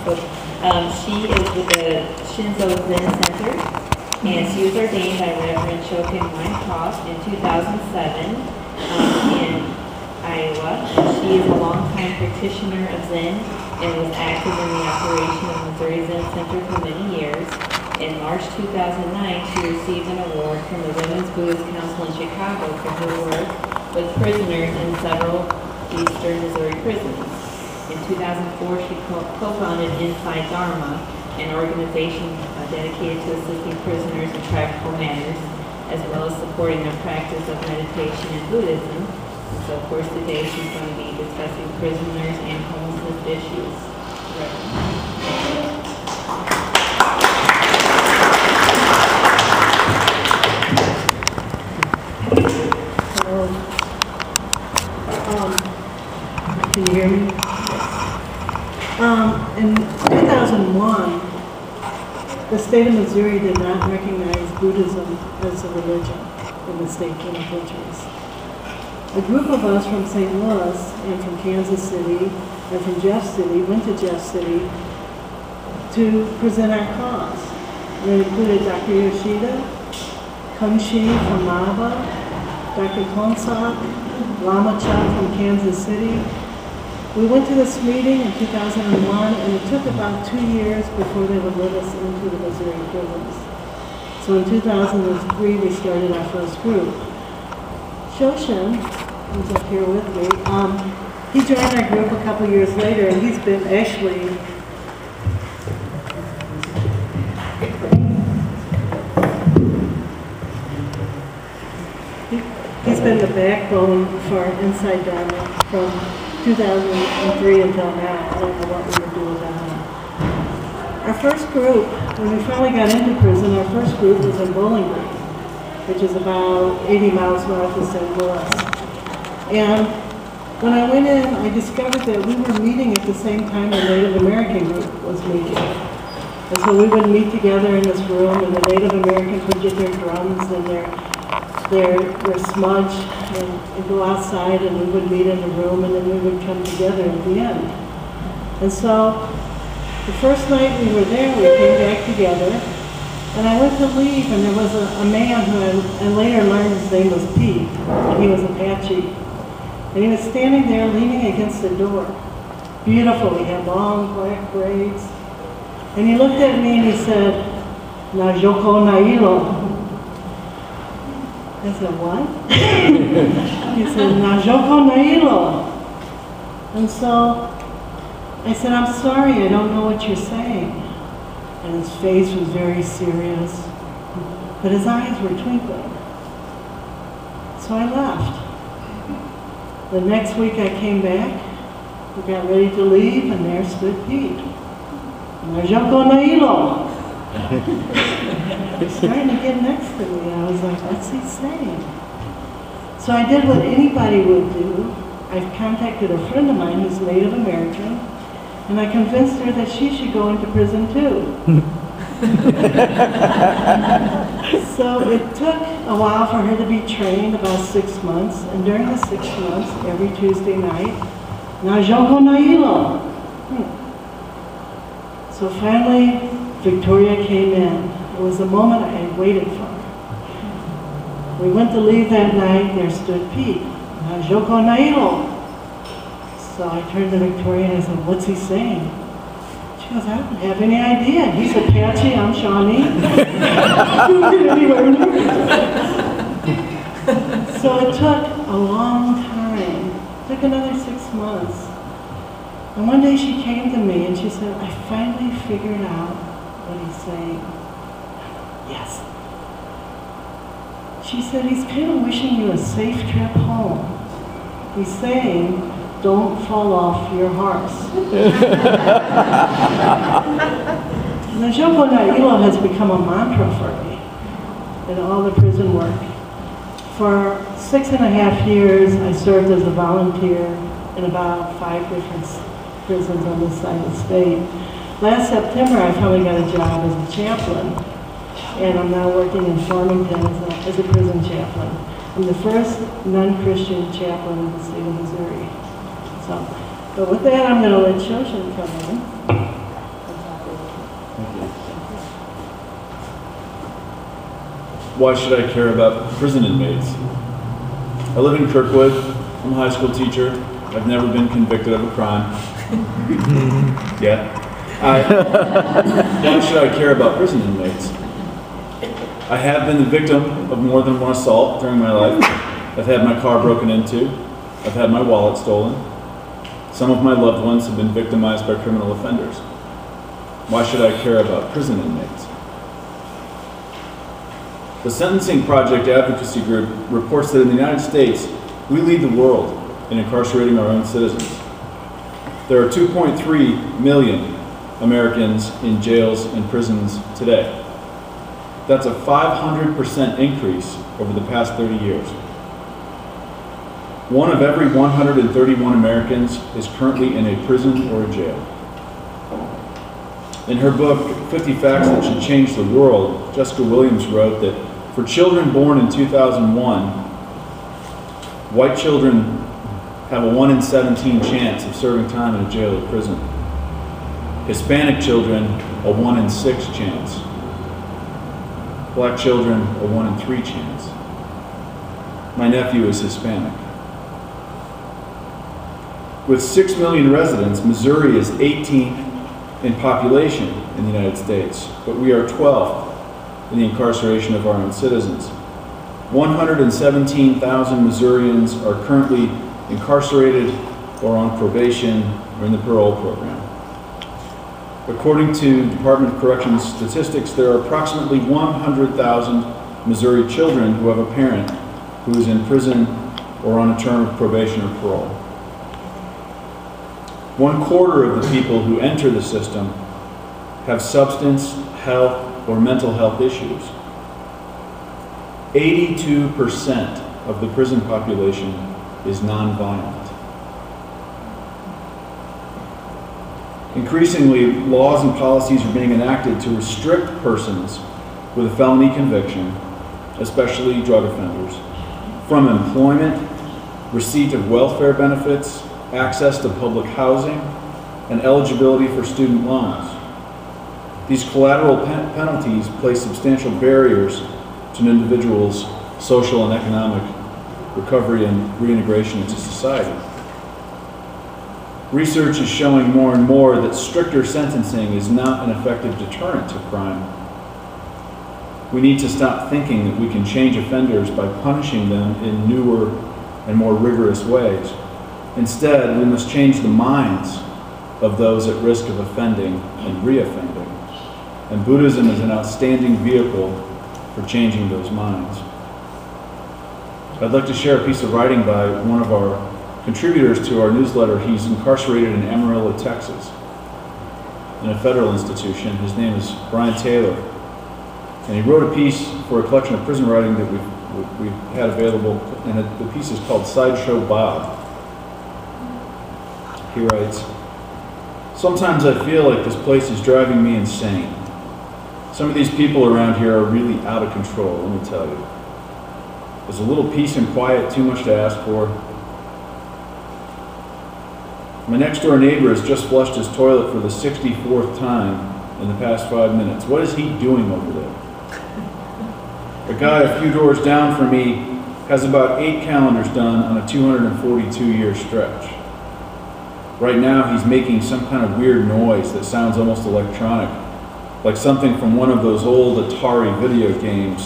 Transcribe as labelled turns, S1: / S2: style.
S1: So, she is with the Shinzo Zen Center, and she was ordained by Reverend Shokin Weintraub in 2007 in Iowa. She is a longtime practitioner of Zen and was active in the operation of Missouri Zen Center for many years. In March 2009, she received an award from the Women's Buddhist Council in Chicago for her work with prisoners in several eastern Missouri prisons. In 2004, she co-founded Inside Dharma, an organization dedicated to assisting prisoners in practical matters, as well as supporting the practice of meditation and Buddhism. And so, of course, today she's going to be discussing prisoners and homelessness issues.
S2: Can you hear me? In 2001, the state of Missouri did not recognize Buddhism as a religion in the state penitentiaries. A group of us from St. Louis and from Kansas City and from Jeff City went to Jeff City to present our cause. It included Dr. Yoshida, Kunshi from Maba, Dr. Konsak, Lama Chuck from Kansas City. We went to this meeting in 2001, and it took about 2 years before they would let us into the Missouri prisons. So in 2003, we started our first group. Shoshin, who's up here with me, he joined our group a couple years later, and he's been actually he's been the backbone for Inside Dharma from 2003 until now. I don't know what we would do without him. Our first group, when we finally got into prison, our first group was in Bowling Green, which is about 80 miles north of St. Louis. And when I went in, I discovered that we were meeting at the same time the Native American group was meeting. And so we would meet together in this room, and the Native Americans would get their drums and their smudge and go outside, and we would meet in the room, and then we would come together at the end. And so the first night we were there, we came back together, and I went to leave, and there was a man who I later learned his name was Pete, and he was Apache. And he was standing there leaning against the door. Beautiful, he had long black braids. And he looked at me and he said, "Na Joko Nailo." I said, "What?" He said, "Na Joko Nailo." And so I said, "I'm sorry, I don't know what you're saying." And his face was very serious, but his eyes were twinkling. So I left. The next week I came back, we got ready to leave, and there stood Pete. "Na Joko Nailo." He's starting to get next to me. I was like, what's he saying? So I did what anybody would do. I contacted a friend of mine who's Native American, and I convinced her that she should go into prison too. So it took a while for her to be trained, about 6 months, and during the 6 months, every Tuesday night, "Na Joko Nailo." So finally, Victoria came in. It was the moment I had waited for. We went to leave that night, there stood Pete. "Na Joko Nailo." So I turned to Victoria and I said, "What's he saying?" She goes, "I don't have any idea. He's Apache, I'm Shawnee." So it took a long time. It took another 6 months. And one day she came to me and she said, "I finally figured out what he's saying." Yes. She said, "He's kind of wishing you a safe trip home. He's saying, don't fall off your horse." The Joko Nailo has become a mantra for me in all the prison work. For 6.5 years, I served as a volunteer in about 5 different prisons on this side of the state. Last September, I finally got a job as a chaplain, and I'm now working in Farmington as a prison chaplain. I'm the first non-Christian chaplain in the state of Missouri. So, but with that, I'm going to let Shoshin come in.
S3: Why should I care about prison inmates? I live in Kirkwood. I'm a high school teacher. I've never been convicted of a crime. Yet. Why should I care about prison inmates? I have been the victim of more than one assault during my life. I've had my car broken into. I've had my wallet stolen. Some of my loved ones have been victimized by criminal offenders. Why should I care about prison inmates? The Sentencing Project Advocacy Group reports that in the United States, we lead the world in incarcerating our own citizens. There are 2.3 million Americans in jails and prisons today. That's a 500% increase over the past 30 years. One of every 131 Americans is currently in a prison or a jail. In her book, 50 Facts That Should Change the World, Jessica Williams wrote that for children born in 2001, white children have a 1 in 17 chance of serving time in a jail or prison. Hispanic children, a 1 in 6 chance. Black children, a 1 in 3 chance. My nephew is Hispanic. With 6 million residents, Missouri is 18th in population in the United States, but we are 12th in the incarceration of our own citizens. 117,000 Missourians are currently incarcerated or on probation or in the parole program. According to Department of Corrections statistics, there are approximately 100,000 Missouri children who have a parent who is in prison or on a term of probation or parole. 1/4 of the people who enter the system have substance, health, or mental health issues. 82% of the prison population is nonviolent. Increasingly, laws and policies are being enacted to restrict persons with a felony conviction, especially drug offenders, from employment, receipt of welfare benefits, access to public housing, and eligibility for student loans. These collateral penalties place substantial barriers to an individual's social and economic recovery and reintegration into society. Research is showing more and more that stricter sentencing is not an effective deterrent to crime. We need to stop thinking that we can change offenders by punishing them in newer and more rigorous ways. Instead, we must change the minds of those at risk of offending and reoffending. And Buddhism is an outstanding vehicle for changing those minds. I'd like to share a piece of writing by one of our contributors to our newsletter. He's incarcerated in Amarillo, Texas, in a federal institution. His name is Brian Taylor. And he wrote a piece for a collection of prison writing that we've had available, and the piece is called Sideshow Bob. He writes, "Sometimes I feel like this place is driving me insane. Some of these people around here are really out of control, let me tell you. Is a little peace and quiet too much to ask for? My next door neighbor has just flushed his toilet for the 64th time in the past 5 minutes. What is he doing over there? A guy a few doors down from me has about 8 calendars done on a 242-year stretch. Right now he's making some kind of weird noise that sounds almost electronic, like something from one of those old Atari video games